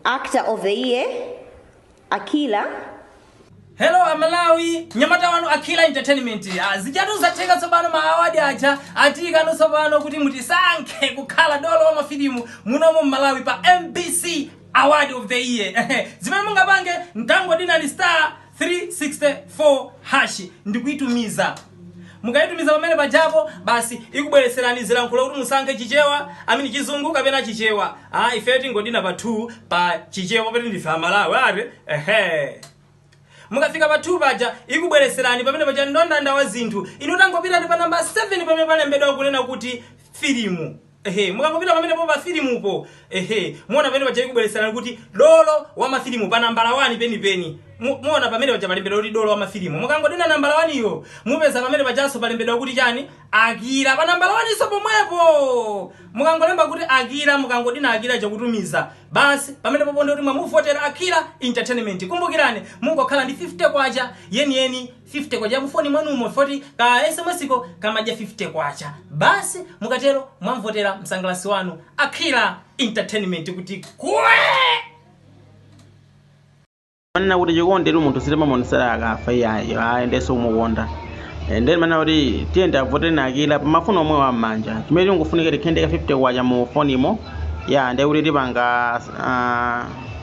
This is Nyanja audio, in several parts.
Actor of the Year, Akila. Hello Malawi, nyamata wanu Akila Entertainment. Zijatu zateka tsopano ma award aja atika no tsopano kuti mutisankhe kukhala dolo wa mafilimu munomo Malawi pa MBC Award of the Year. Zimene mungapange ntangodina ni star 364# ndikuitumiza. Mukaitumiza pamene pajapo basi ikubwereserani zilankhulo kuti musankhe chichewa amini chizungu kapena chichewa. Ifeti ngodina pa 2 pa chichewa pamene ndifa Malawi ati mukafika pa 2 paja ikubwereserani pamene paja ndondanda wa zinthu inu tangopita pa number 7 pamene palembedwa kunena kuti filimu. Mukangopita pamene pa filimu po muona pamene paja ikubwereserani kuti dolo wa mafilimu pa number 1 penipeni. Muona pamene paja palembedwa kuti dolo wa mafilimu. Mukangodina number 1 iyo mupeza pamene pajanso palembedwa kuti chani Akila pa number 1 iso pomwepo. Mukangolemba kuti Akila mukangodina Akila chakutumiza basi pamene poponde kuti mwamuvotera Akila Entertainment. Kumbukirani mungokhala ndi 50 kwacha yeni 50 kwacha mufoni mwanumo 40 ka SMS ko kamaja 50 kwacha basi mukatero mwamvotera msangalasi wanu Akila Entertainment kuti kwe Mana kuti chikondi munthu sitema monisera akafa iyayo ayendeso umukonda ndeni mana kuti tiyende avote na Akila pamafuno omwe wamanja chimene chikufunika tikhendeka 50 kwacha mu fonimo ya ndi kuti tipanga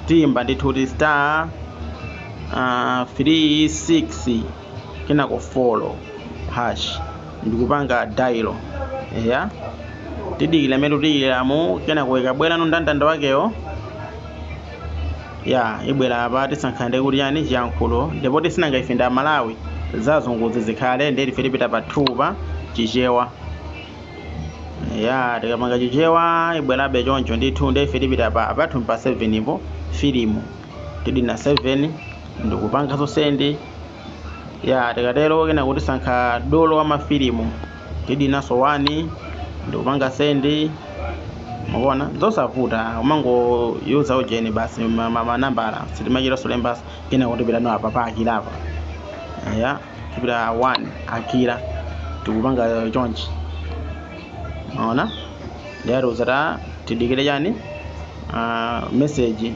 timba ndithu star 36 kenako follow hash ndikupanga dial ya tidikira metu tikiramo kenako ikabwera ndandanda wakeyo ya ibwera apa tisankhande kuti yani chiyankhulo ndipo tisinanga ifenda Malawi zazunguzi zikhale ndi tifitipita pa 2 pa chichewa ya tikamanga chichewa ibwera be choncho ndithu ndi ifitipita pa 7 ipo filimu tidina 7 ndikupanga so sendi ya tikatero kena kuti sankha dolo wa mafilimu tidina so 1 ndikupanga sendi muona zosavuta umango yuza ujeni basi manambala sitimachira solemba kena kuti bila no apa pa Akila apa ya kibira 1 Akila tikupanga chonchi muona lero zara tidikire yani message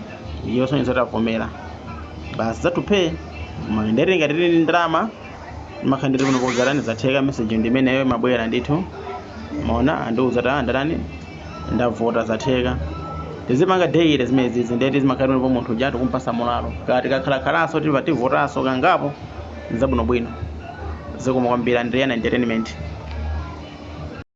yoso nzata komera basi zatupe mandere ngati ndalama makhandire kuno kuzarani zatheka message ndimeneyo mabwera ndithu muona anduzata ndalani ndavota zatheka tizimanga daily zimezi ndeti zimakhalira po munthu jatu kumpasa mulalo kati kakhala-khalaso tivativotaso kangapo nzabuno bwino zikomo kwambiri Akila Entertainment.